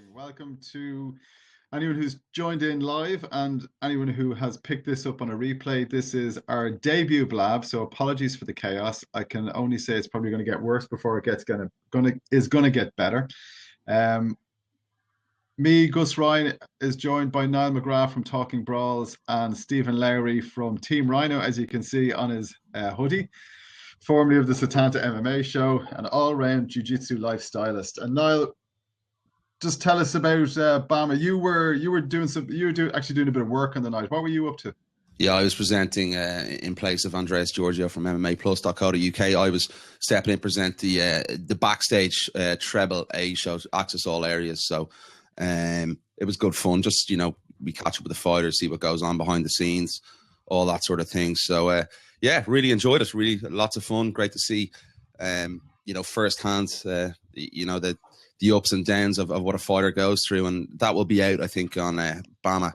Welcome to anyone who's joined in live and anyone who has picked this up on a replay. This is our debut Blab, so apologies for the chaos. I can only say it's probably going to get worse before it gets going to get better. Me, Gus Ryan, is joined by Niall McGrath from Talkingbrawls and Stephen Lowry from Team Rhino, as you can see on his hoodie, formerly of the Satanta MMA show, an all-round jiu-jitsu lifestylist. And Niall, just tell us about BAMMA. You were actually doing a bit of work on the night. What were you up to? Yeah, I was presenting in place of Andreas Giorgio from MMAplus.co.uk. I was stepping in to present the backstage treble A show, access all areas. So it was good fun. Just, we catch up with the fighters, see what goes on behind the scenes, all that sort of thing. So yeah, really enjoyed it. Really lots of fun. Great to see, firsthand, the ups and downs of what a fighter goes through. And that will be out, I think, on BAMMA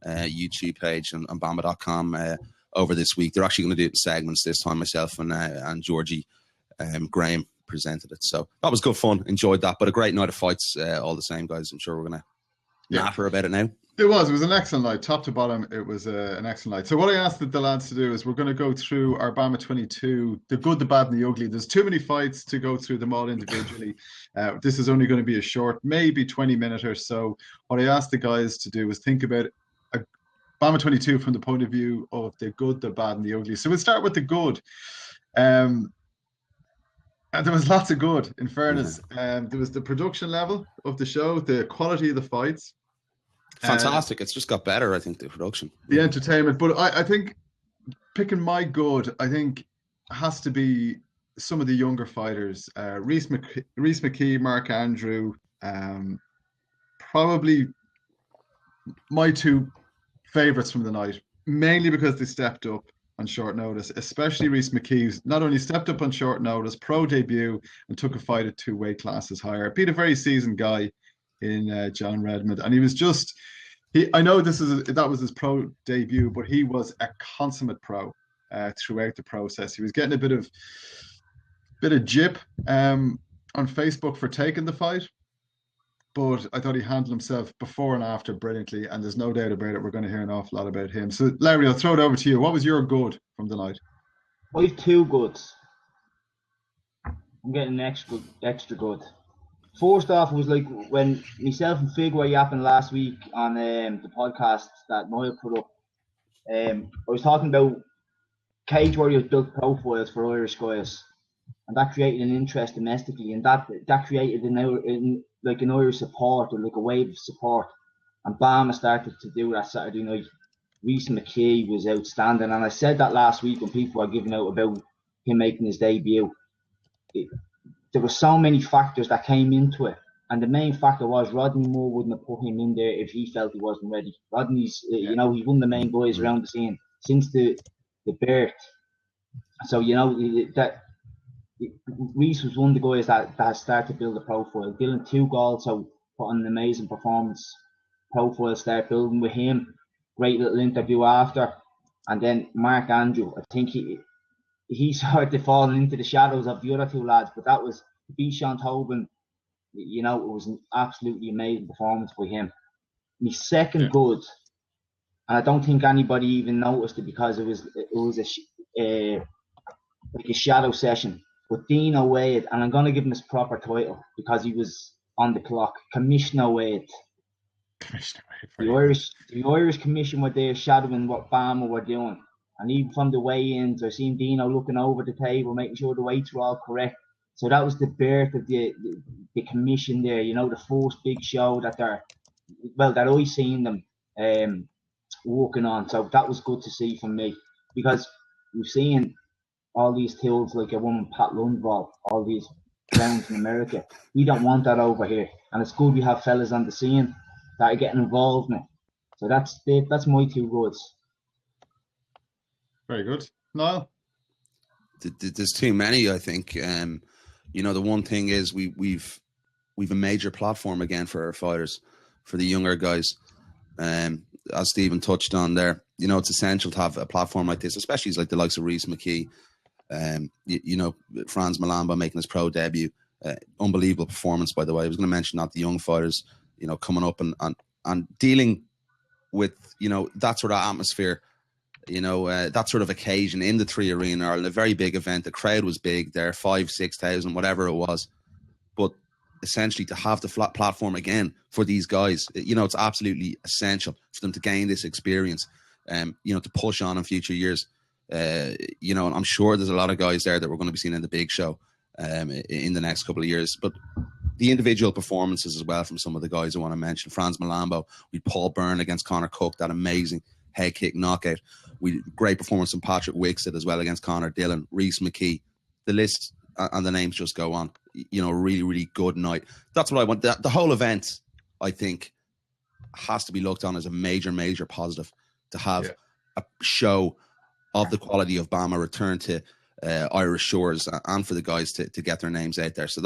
YouTube page and BAMMA.com over this week. They're actually going to do it in segments this time. Myself and Georgie Graham presented it. So that was good fun. Enjoyed that. But a great night of fights all the same, guys. I'm sure we're going to natter about it now. It was an excellent night, top to bottom. It was an excellent night. So what I asked the lads to do is we're going to go through our BAMMA 22, the good, the bad, and the ugly. There's too many fights to go through them all individually. This is only going to be a short, maybe 20-minute or so. What I asked the guys to do was think about a BAMMA 22 from the point of view of the good, the bad, and the ugly. So we'll start with the good. And there was lots of good, in fairness. There was the production level of the show, the quality of the fights. Fantastic. It's just got better, I think, the production. The entertainment. But I think picking my good, I think, has to be some of the younger fighters. Rhys McKee, Mark Andrew, probably my two favourites from the night, mainly because they stepped up on short notice, especially Rhys McKee, not only stepped up on short notice, pro debut, and took a fight at 2 weight classes higher. Beat a very seasoned guy in John Redmond, and he was just I know that was his pro debut, but he was a consummate pro throughout the process. He was getting a bit of jip on Facebook for taking the fight, but I thought he handled himself before and after brilliantly, and there's no doubt about it. We're going to hear an awful lot about him. So Larry, I'll throw it over to you. What was your good from the night? I have two goods. I'm getting extra good. First off, was like when myself and Fig were yapping last week on the podcast that Niall put up. I was talking about Cage Warriors built profiles for Irish guys, and that created an interest domestically, and that created an Irish support, or like a wave of support. And BAMMA started to do that Saturday night. Rhys McKee was outstanding, and I said that last week when people were giving out about him making his debut. There were so many factors that came into it, and the main factor was Rodney Moore wouldn't have put him in there if he felt he wasn't ready. Rodney's, he's one of the main guys around the scene since the birth. So that Rhys was one of the guys that started to build a profile. Dylan Tugh also put on an amazing performance. Profile start building with him. Great little interview after, and then Mark Andrew. I think he started to fall into the shadows of the other two lads, but that was Sean Tobin. It was an absolutely amazing performance by him. My second good, and I don't think anybody even noticed it because it was like a shadow session. But Dino Wade, and I'm going to give him his proper title because he was on the clock. Commissioner Wade. The Irish Commission were there shadowing what BAMMA were doing. And even from the weigh-ins, I seen Dino looking over the table, making sure the weights were all correct. So that was the birth of the commission there, the first big show that I seen them working on. So that was good to see from me, because we've seen all these tools like a woman, Pat Lundvall, all these rounds in America. We don't want that over here. And it's good we have fellas on the scene that are getting involved in it. So that's my two goods. Very good. Niall? There's too many, I think. The one thing is we've a major platform again for our fighters, for the younger guys. As Stephen touched on there, it's essential to have a platform like this, especially like the likes of Rhys McKee, Franz Malamba making his pro debut. Unbelievable performance, by the way. I was going to mention that the young fighters coming up and dealing with, that sort of atmosphere, that sort of occasion in the 3 Arena, or a very big event. The crowd was big there, 5,000-6,000, whatever it was. But essentially to have the flat platform again for these guys, it's absolutely essential for them to gain this experience, to push on in future years. And I'm sure there's a lot of guys there that we're going to be seeing in the big show in the next couple of years. But the individual performances as well from some of the guys I want to mention. Franz Malambo, we Paul Byrne against Conor Cook, that amazing head kick knockout. We great performance from Patrick Wixted as well against Conor Dillon, Rhys McKee. The list and the names just go on. Really, really good night. That's what I want. The whole event, I think, has to be looked on as a major, major positive to have a show of the quality of BAMMA return to Irish shores, and for the guys to get their names out there. So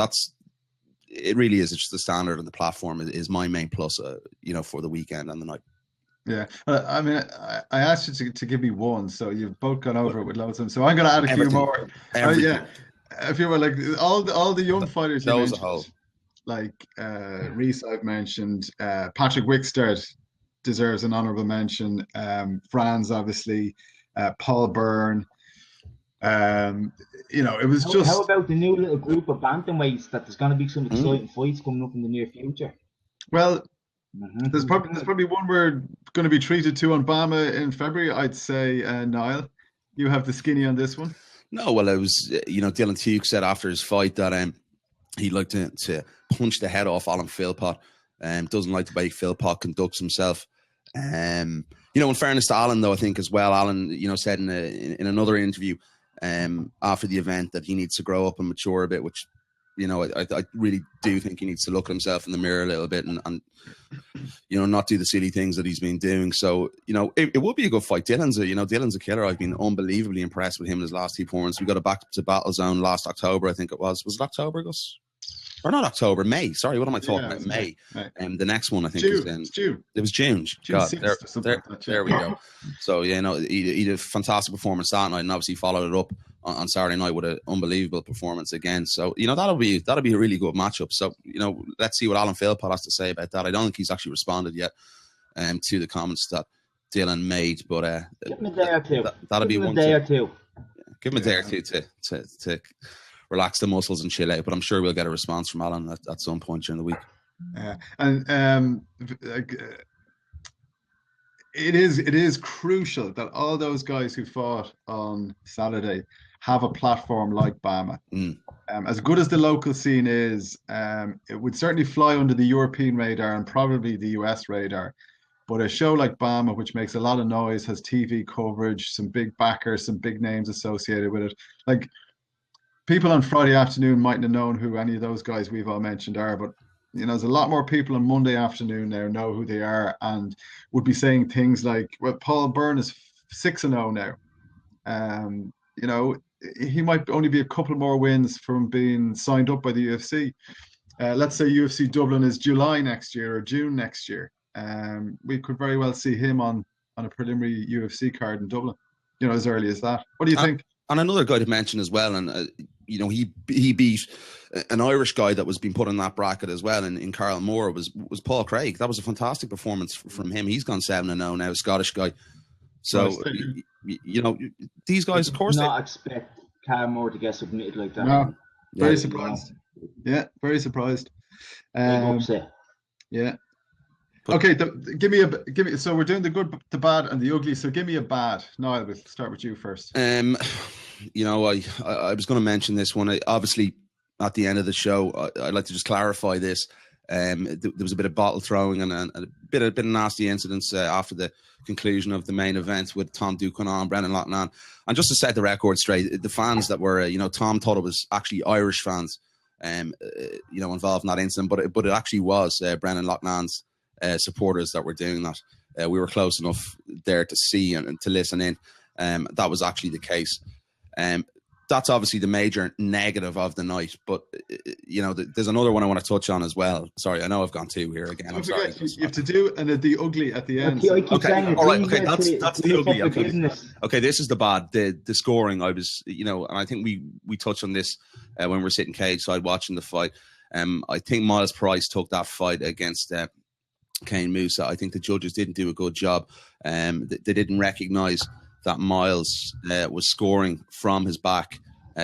it really is. It's just the standard and the platform is my main plus, for the weekend and the night. Yeah, I mean, I asked you to give me one, so you've both gone over it with loads of them. So I'm going to add a few more. A few more, like all the young fighters you mentioned, like Rhys I've mentioned, Patrick Wixted deserves an honourable mention. Franz, obviously, Paul Byrne. It was just. How about the new little group of bantamweights that there's going to be some exciting fights coming up in the near future? Well, there's probably one we're going to be treated to on BAMMA in February. I'd say, Niall, you have the skinny on this one. No, well, it was, Dylan Tuke said after his fight that he'd like to punch the head off Alan Philpott. Doesn't like the way Philpott conducts himself. In fairness to Alan, though, I think as well, Alan, said in another interview after the event that he needs to grow up and mature a bit, which, I really do think he needs to look at himself in the mirror a little bit and not do the silly things that he's been doing. So, it would be a good fight. Dylan's a killer. I've been unbelievably impressed with him in his last 2 performances. We got a back to Battle Zone last October, I think it was. Was it October, Gus? Or not October, May. Sorry, what am I talking about? May. And the next one, I think, is in June. It was June. God, there we go. So, he did a fantastic performance that night, and obviously followed it up on Saturday night with an unbelievable performance again. So, that'll be a really good matchup. So, let's see what Alan Philpott has to say about that. I don't think he's actually responded yet to the comments that Dylan made, but give him a day or two. That'll be one day or two. Give him a day or two to relax the muscles and chill out. But I'm sure we'll get a response from Alan at some point during the week. Yeah, and it is crucial that all those guys who fought on Saturday have a platform like BAMMA. As good as the local scene is, it would certainly fly under the European radar and probably the US radar. But a show like BAMMA, which makes a lot of noise, has TV coverage, some big backers, some big names associated with it. Like, people on Friday afternoon mightn't have known who any of those guys we've all mentioned are, but there's a lot more people on Monday afternoon now know who they are and would be saying things like, well, Paul Byrne is 6-0 now. He might only be a couple more wins from being signed up by the UFC. Let's say UFC Dublin is July next year or June next year. We could very well see him on a preliminary UFC card in Dublin, as early as that. What do you think? And another guy to mention as well, and he beat an Irish guy that was being put in that bracket as well, in Carl Moore was Paul Craig. That was a fantastic performance from him. He's gone 7-0 now, a Scottish guy. So these guys, of course, not expect Carl Moore to get submitted like that. No, very surprised. Yeah, very surprised. Upset. Yeah. Okay, give me. So we're doing the good, the bad, and the ugly. So give me a bad. Niall, we'll start with you first. I was going to mention this one. Obviously, at the end of the show, I'd like to just clarify this. There was a bit of bottle throwing and a bit of nasty incidents after the conclusion of the main event with Tom Duquesne and Brendan Loughnane. And just to set the record straight, the fans that were, Tom thought it was actually Irish fans, involved in that incident, but it actually was Brendan Loughnane's supporters that were doing that. We were close enough there to see and to listen in. That was actually the case. That's obviously the major negative of the night, but there's another one I want to touch on as well. Sorry, I know I've gone two here again. I'm sorry. You have to do the ugly at the end. Okay, all right. Okay, that's the ugly. Okay, this is the bad. The scoring. I was, and I think we touched on this when we were sitting cage side watching the fight. I think Miles Price took that fight against Kane Musa. I think the judges didn't do a good job. They didn't recognise that Miles was scoring from his back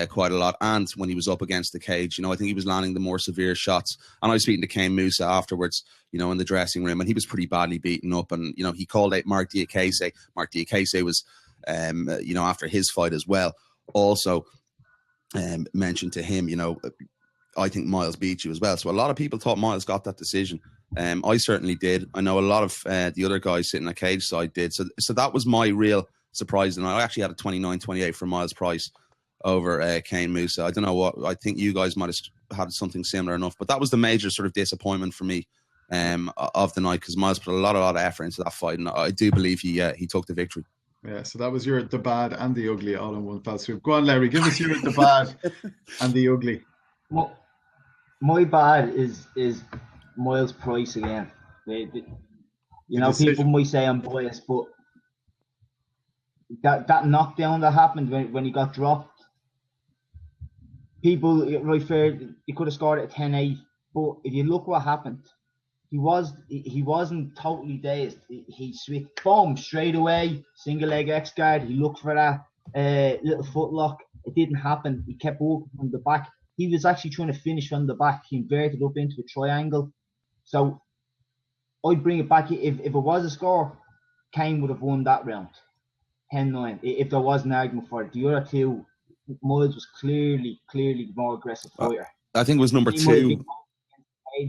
quite a lot, and when he was up against the cage, I think he was landing the more severe shots. And I was speaking to Kane Musa afterwards, in the dressing room, and he was pretty badly beaten up. And he called out Mark Diakese. Mark Diakese was, after his fight as well, also mentioned to him, I think Miles beat you as well. So a lot of people thought Miles got that decision. I certainly did. I know a lot of the other guys sitting at cage side did. So that was my real surprise. And I actually had a 29-28 for Miles Price over Kane Musa. I don't know what, I think you guys might have had something similar enough, but that was the major sort of disappointment for me of the night, because Miles put a lot of effort into that fight, and I do believe he took the victory. Yeah, so that was the bad and the ugly all in one fell swoop. Go on, Larry, give us the bad and the ugly. Well, my bad is Miles Price again. People might say I'm biased, but that knockdown that happened when he got dropped, people, right fair, he could have scored at 10-8, but if you look what happened, he wasn't totally dazed. He switched, boom, straight away, single leg X guard. He looked for that little foot lock. It didn't happen. He kept working from the back. He was actually trying to finish from the back. He inverted up into a triangle. So I'd bring it back. If it was a score, Kane would have won that round, 10-9. If there was an argument for it, the other two, Miles was clearly the more aggressive fighter. I think it was number two.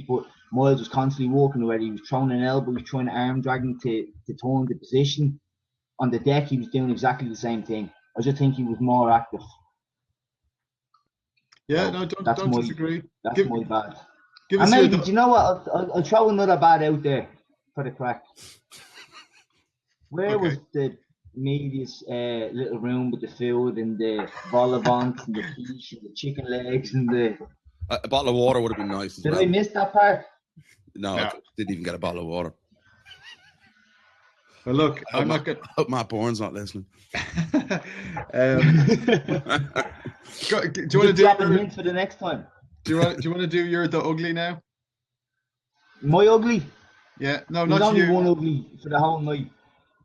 But Miles was constantly walking away. He was throwing an elbow, he was trying to arm drag him to turn the position. On the deck, he was doing exactly the same thing. I just think he was more active. Yeah, so no, don't disagree. That's my bad. And maybe, do you know what? I'll throw another bad out there for the crack. Where was the media's little room with the food and the vol au vent and the quiche and the chicken legs and the... A bottle of water would have been nice. Did I miss that part? No, I didn't even get a bottle of water. Well, look, I'm not going. Hope Matt Bourne's not listening. Do you want to do a hint for the next time? Do you want to do the ugly now? My ugly? Yeah, no, There's not only you. one ugly for the whole night.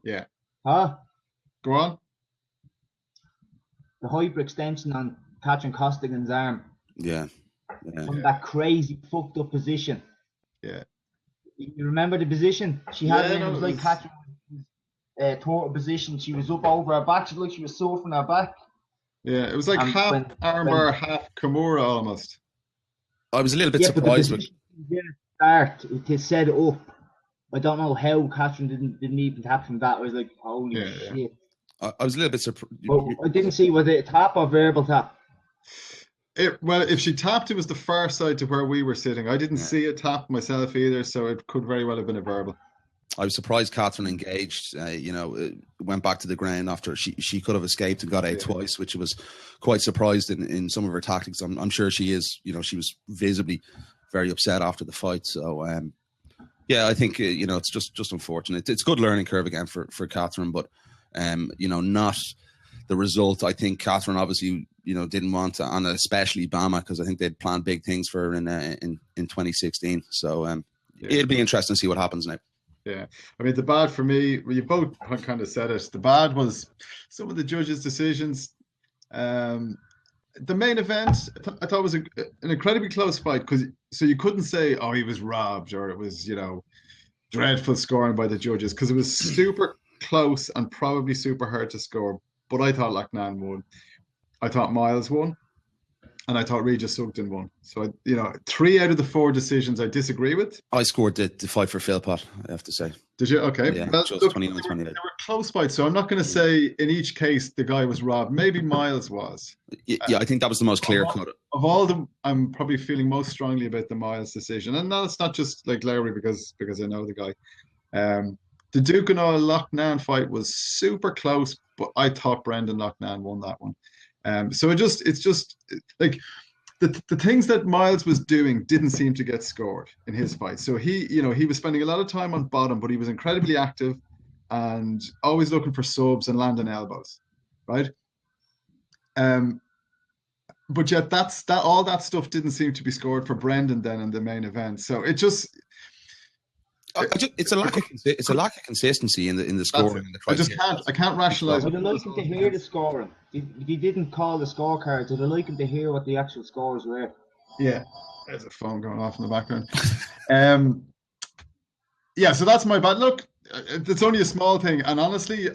Yeah. Huh? Go on. The hyperextension on Catherine Costigan's arm. Yeah. From that crazy fucked up position. Yeah. You remember the position she had? Yeah, it was like Catherine total position. She was up over her back. She looked like she was surfing her back. Yeah, it was like half armbar, half Kimura almost. I was a little bit surprised with start to set it up. I don't know how Catherine didn't even tap from that. I was like, holy shit. Yeah. I was a little bit surprised. I didn't see whether it tap or verbal tap. Well, if she tapped, it was the far side to where we were sitting. I didn't see a tap myself either, so it could very well have been a verbal. I was surprised Catherine engaged. Went back to the ground after she could have escaped and got out twice, which was quite surprised in some of her tactics. I'm sure she is. She was visibly very upset after the fight. So I think it's just unfortunate. It's a good learning curve again for Catherine, but not the result. I think Catherine obviously didn't want to, and especially BAMMA, because I think they'd planned big things for her in 2016. So it'll be interesting to see what happens now. Yeah, I mean, the bad for me, well, you both kind of said it. The bad was some of the judges' decisions. The main event, I thought was an incredibly close fight, so you couldn't say, oh, he was robbed, or it was, dreadful scoring by the judges, because it was super close and probably super hard to score. But I thought Loughnane won. I thought Miles won. And I thought Regis Sugden won. So, 3 out of the 4 decisions I disagree with. I scored the fight for Philpott, I have to say. Did you? Okay. Yeah, well, just look, 29-28. They were close fights, so I'm not going to say in each case the guy was robbed. Maybe Miles was. Yeah, I think that was the most clear cut. Of all of them, I'm probably feeling most strongly about the Miles decision. And that's not just like Lowry because I know the guy. The Duke and Loughnane fight was super close, but I thought Brendan Loughnane won that one. So it's just like the things that Miles was doing didn't seem to get scored in his fight. So he was spending a lot of time on bottom, but he was incredibly active and always looking for subs and landing elbows, right? But yet all that stuff didn't seem to be scored for Brendan then in the main event. So it just It's a lack of consistency in the scoring. And the I can't rationalise. Would I like him to hear the scoring? He didn't call the scorecards. Would I like him to hear what the actual scores were? Yeah, there's a phone going off in the background. Yeah, so that's my bad. Look, it's only a small thing, and honestly,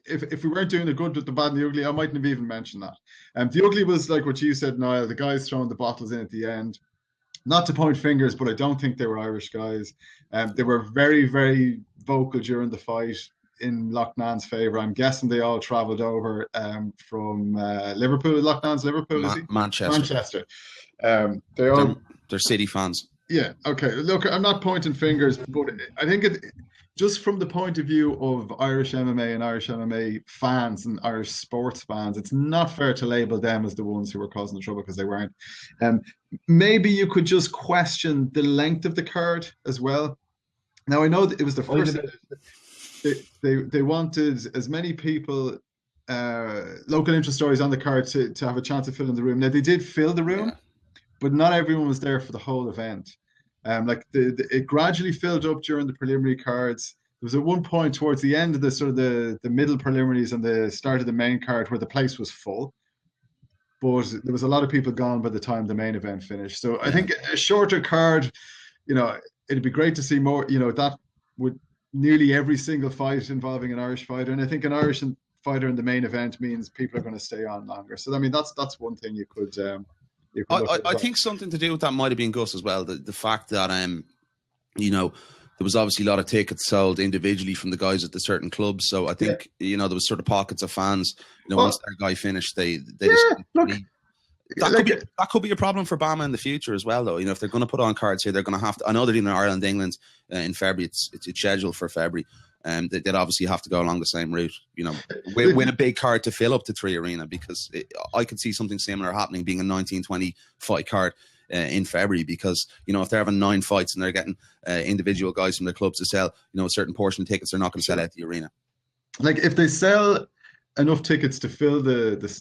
if we weren't doing the good with the bad and the ugly, I mightn't have even mentioned that. The ugly was like what you said, Niall. The guys throwing the bottles in at the end. Not to point fingers, but I don't think they were Irish guys. They were very, very vocal during the fight in Loughnan's favour. I'm guessing they all travelled over from Liverpool. Loughnan's Liverpool, is he? Manchester. They're City fans. Yeah. Okay. Look, I'm not pointing fingers, but I think just from the point of view of Irish MMA and Irish MMA fans and Irish sports fans, it's not fair to label them as the ones who were causing the trouble, because they weren't. Maybe you could just question the length of the card as well. Now, I know that it was the first. They wanted as many people, local interest stories on the card to have a chance of filling the room. Now, they did fill the room, but not everyone was there for the whole event. It gradually filled up during the preliminary cards. There was at one point towards the end of the sort of the middle preliminaries and the start of the main card where the place was full, but there was a lot of people gone by the time the main event finished. So I think a shorter card, it'd be great to see more. That would nearly every single fight involving an Irish fighter, and I think an Irish fighter in the main event means people are going to stay on longer. So I mean, that's one thing you could. I think something to do with that might have been Gus as well. The fact that there was obviously a lot of tickets sold individually from the guys at the certain clubs. So I think there was sort of pockets of fans. Once that guy finished, that could be a problem for BAMMA in the future as well, though. If they're going to put on cards here, they're going to have to. I know they're in Ireland, England in February. It's scheduled for February. They'd obviously have to go along the same route, win a big card to fill up the 3 arena, because I could see something similar happening, being a 19-20 fight card in February, because, if they're having 9 fights and they're getting individual guys from their clubs to sell, a certain portion of tickets, they're not going to sell out the arena. Like, if they sell enough tickets to fill the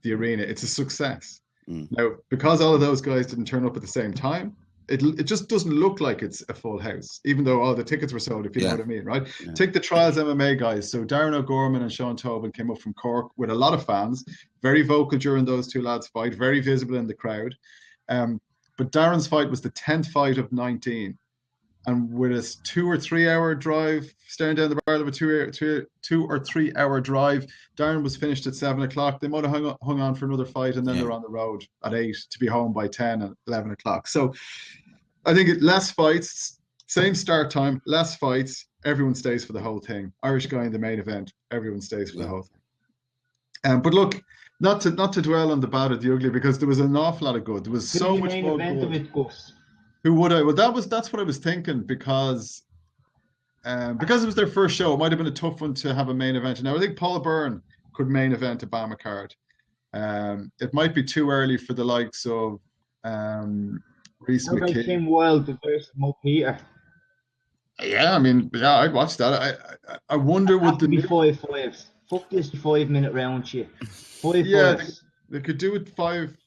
arena, it's a success. Now, because all of those guys didn't turn up at the same time, it just doesn't look like it's a full house, even though all the tickets were sold, if you know what I mean, right? Yeah. Take the Trials MMA guys. So Darren O'Gorman and Sean Tobin came up from Cork with a lot of fans, very vocal during those two lads' fight, very visible in the crowd. But Darren's fight was the 10th fight of 19. And with a 2 or 3 hour drive, staring down the barrel of a 2 or 3 hour drive, Darren was finished at 7 o'clock. They might have hung on for another fight, and then they're on the road at 8 to be home by 10 and 11 o'clock. So I think less fights, same start time, less fights, everyone stays for the whole thing. Irish guy in the main event, everyone stays for the whole thing. But look, not to dwell on the bad or the ugly, because there was an awful lot of good. There was so much more good. Who would I? Well, that's what I was thinking, because it was their first show. It might have been a tough one to have a main event. Now, I think Paul Byrne could main event a BAMMA card. It might be too early for the likes of Rhys McKee. Kim Wilde versus Mo Peter. Yeah, I mean, I'd watch that. I wonder would the 5 fives. Fuck this 5-minute round shit. 5 fives. They could do it 5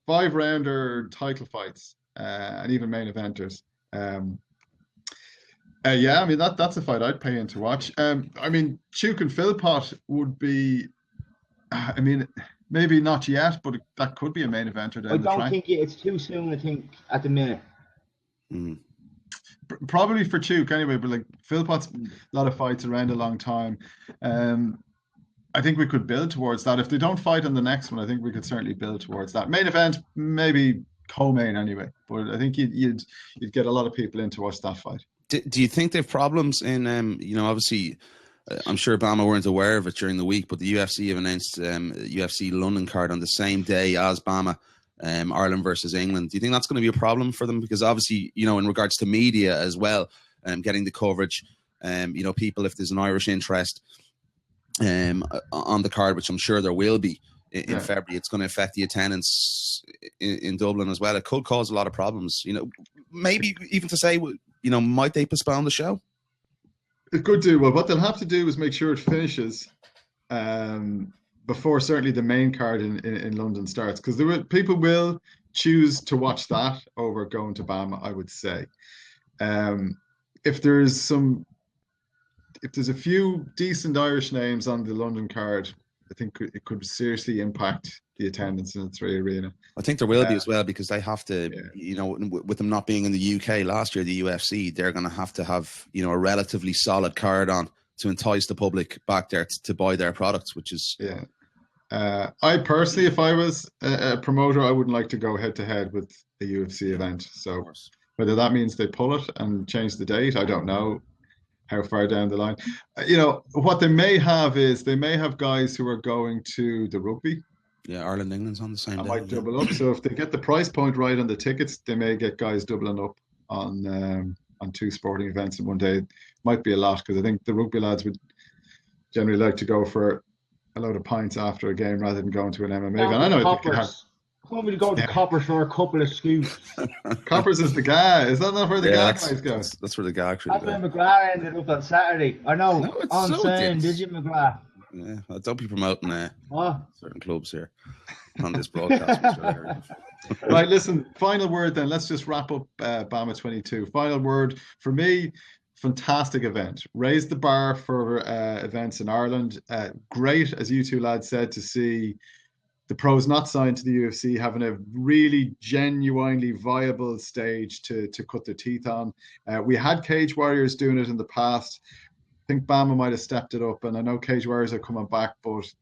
rounder title fights. And even main eventers. I mean, that's a fight I'd pay in to watch. I mean, Chuk and Philpott would be, I mean, maybe not yet, but that could be a main eventer down the track. I don't think it's too soon, I think, at the minute. Probably for Chuk anyway, but like Philpott's a lot of fights around a long time. I think we could build towards that. If they don't fight on the next one, I think we could certainly build towards that. Main event, maybe co-main anyway, but I think you'd get a lot of people in to watch that fight. Do you think they have problems in obviously I'm sure BAMMA weren't aware of it during the week, but the UFC have announced UFC London card on the same day as BAMMA, Ireland versus England. Do you think that's going to be a problem for them? Because obviously, in regards to media as well, getting the coverage, people, if there's an Irish interest on the card, which I'm sure there will be in February, it's going to affect the attendance in Dublin as well. It could cause a lot of problems, maybe even to say, might they postpone the show? It could do. Well, what they'll have to do is make sure it finishes before certainly the main card in London starts, because people will choose to watch that over going to BAMMA, I would say. if there's a few decent Irish names on the London card, I think it could seriously impact the attendance in the Three Arena. I think there will be as well, because they have to, Yeah. you know, with them not being in the UK last year, the UFC, they're going to have, you know, a relatively solid card on to entice the public back there to buy their products, which is... Yeah. I personally, if I was a promoter, I wouldn't like to go head to head with a UFC event. So whether that means they pull it and change the date, I don't know how far down the line. You know, what they may have is they may have guys who are going to the rugby. Yeah, Ireland, England's on the same I day. might double up. So if they get the price point right on the tickets, they may get guys doubling up on two sporting events in one day. Might be a lot, because I think the rugby lads would generally like to go for a load of pints after a game rather than going to an MMA event. I know they could have. Somebody go to Coppers for a couple of scoops. Coppers is the guy. Is that not where the guy guys go? That's where the guy actually That's where McGrath ended up on Saturday. I know. No, it's on so saying, dense. did you, McGrath? Yeah, don't be promoting What? certain clubs here on this broadcast. Right, listen, final word then. Let's just wrap up BAMMA 22. Final word for me, fantastic event. Raised the bar for events in Ireland. Great, as you two lads said, to see the pros not signed to the UFC having a really genuinely viable stage to cut their teeth on. We had Cage Warriors doing it in the past. I think BAMMA might have stepped it up, and I know Cage Warriors are coming back, but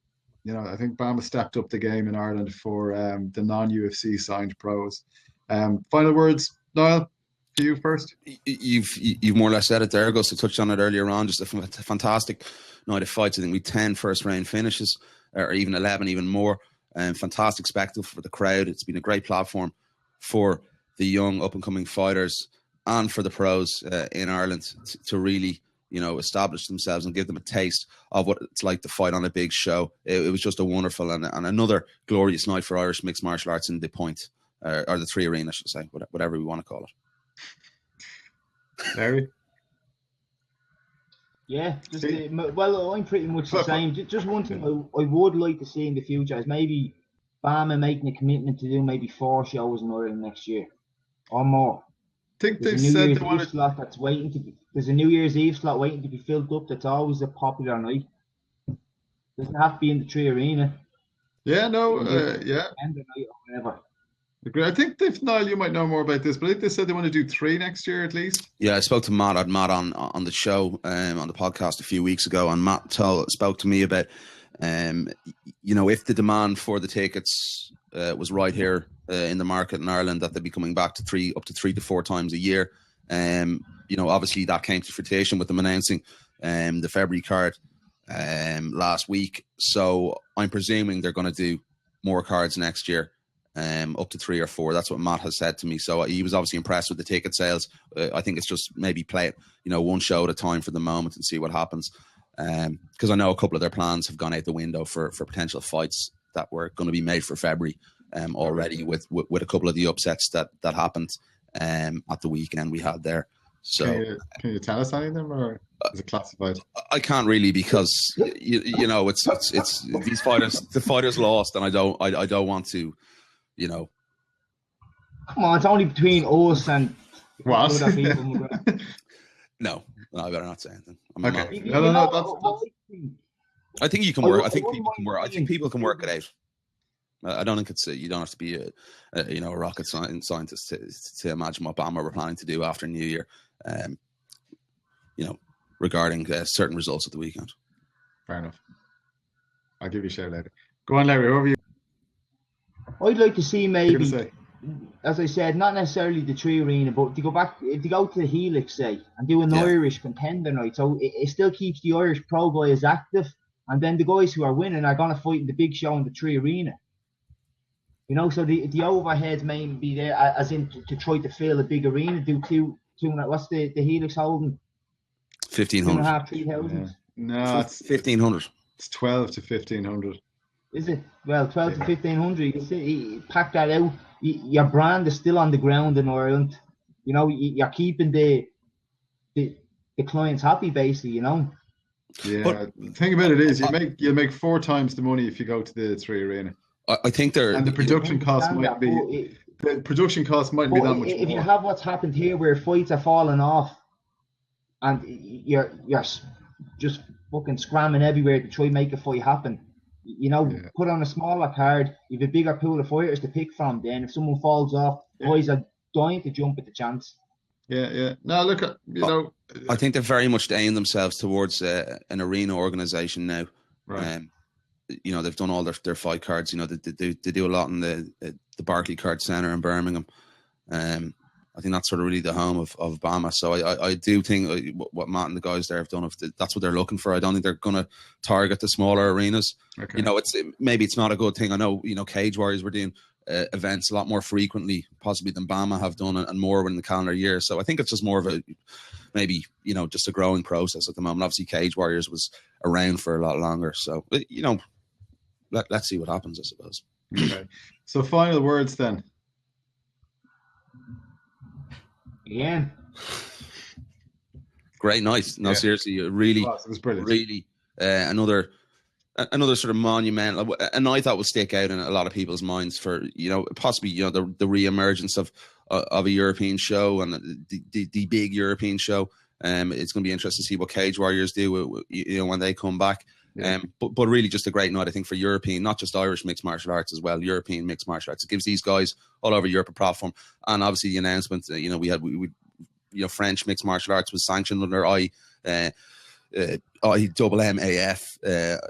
you know, I think BAMMA stepped up the game in Ireland for the non-UFC signed pros. Final words, Niall, to you first. You've more or less said it there, Gus. I touched on it earlier on. Just a fantastic night of fights. I think we 10 first round finishes, or even 11, even more. Fantastic spectacle for the crowd. It's been a great platform for the young up and coming fighters and for the pros in Ireland to really, you know, establish themselves and give them a taste of what it's like to fight on a big show. It was just a wonderful and another glorious night for Irish mixed martial arts in the Point, or the Three Arena, I should say, whatever we want to call it. Larry? Yeah, just well, I'm pretty much the same. Just one thing I would like to see in the future is maybe BAMMA making a commitment to do maybe 4 shows in Ireland next year or more. I think There's they've a New said Year's Eve slot that's waiting to be. There's a New Year's Eve slot waiting to be filled up. That's always a popular night. Doesn't have to be in the Three Arena. Yeah, no, yeah. End of night or whatever. I think Niall, you might know more about this, but I think they said they want to do 3 next year at least. Yeah, I spoke to Matt. I had Matt on the show, on the podcast a few weeks ago, and Matt spoke to me about, you know, if the demand for the tickets was right here in the market in Ireland, that they'd be coming back to up to 3 to 4 times a year. You know, obviously that came to fruition with them announcing the February card last week. So I'm presuming they're going to do more cards next year. Up to 3 or 4. That's what Matt has said to me. So he was obviously impressed with the ticket sales. I think it's just maybe play it, you know, one show at a time for the moment and see what happens. Because I know a couple of their plans have gone out the window for potential fights that were going to be made for February already with a couple of the upsets that happened at the weekend we had there. So can you tell us any of them, or is it classified? I can't really, because you know it's these fighters. The fighters lost, and I don't want to. You know, come on, it's only between us and what? other people. No, I better not say anything. Okay. No, that's... I think you can work. I think people can work. I think people can work it out. I don't think it's you don't have to be a rocket scientist to imagine what BAMMA were planning to do after New Year. You know, regarding certain results at the weekend. Fair enough. I'll give you a shout later. Go on, Larry. Over you. I'd like to see maybe, as I said, not necessarily the Three Arena, but to go back, if they go to the Helix, say, and do an Irish contender night, so it still keeps the Irish pro guys active, and then the guys who are winning are going to fight in the big show in the Three Arena. You know, so the overheads may be there, as in to try to fill a big arena, do two. What's the Helix holding? 1,500. 2,500, 3,000. Yeah. No, it's 1,500. It's 12 to 1,500. Is it? Well, 12 to 1,500. You see, you pack that out. Your brand is still on the ground in Ireland. You know, you're keeping the clients happy, basically. You know. Yeah. But the thing about it is, you make 4 times the money if you go to the Three Arena. I think the production cost might be. The production cost might be that much if more. you have what's happened here, where fights are falling off, and you're just fucking scramming everywhere to try and make a fight happen. You know, put on a smaller card. You have a bigger pool of fighters to pick from. Then, if someone falls off, boys are dying to jump at the chance. Yeah. No, look, you know, I think they're very much aimed themselves towards an arena organization now. Right. You know, they've done all their fight cards. You know, they do a lot in the Barclay Card Centre in Birmingham. I think that's sort of really the home of BAMMA. So I do think what Matt and the guys there have done, if that's what they're looking for. I don't think they're going to target the smaller arenas. Okay. You know, maybe it's not a good thing. I know, you know, Cage Warriors were doing events a lot more frequently, possibly than BAMMA have done, and more in the calendar year. So I think it's just more of a, maybe, you know, just a growing process at the moment. Obviously, Cage Warriors was around for a lot longer. So, you know, let's see what happens, I suppose. Okay. So final words then. Yeah. Great night. No, seriously, really, it was brilliant. Really, another sort of monumental, a night that will stick out in a lot of people's minds for, you know, possibly, you know, the re-emergence of a European show and the big European show. It's going to be interesting to see what Cage Warriors do, you know, when they come back. But really just a great night, I think, for European, not just Irish mixed martial arts as well, European mixed martial arts. It gives these guys all over Europe a platform. And obviously the announcement, you know, we you know, French mixed martial arts was sanctioned under IAAMAF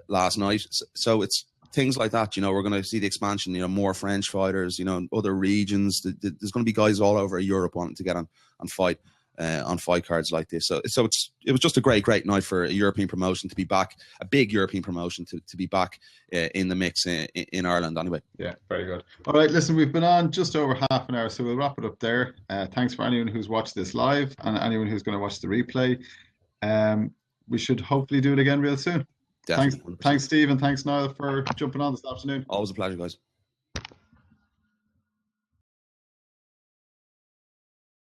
last night. So it's things like that, you know, we're going to see the expansion, you know, more French fighters, you know, in other regions. There's going to be guys all over Europe wanting to get on fight. On fight cards like this, so it was just a great night for a European promotion to be back, a big European promotion to be back in the mix in Ireland. Anyway, yeah, very good. All right, listen, we've been on just over half an hour, so we'll wrap it up there. Thanks for anyone who's watched this live and anyone who's going to watch the replay. We should hopefully do it again real soon. Definitely. Thanks, Steve, and thanks, Niall, for jumping on this afternoon. Always a pleasure, guys.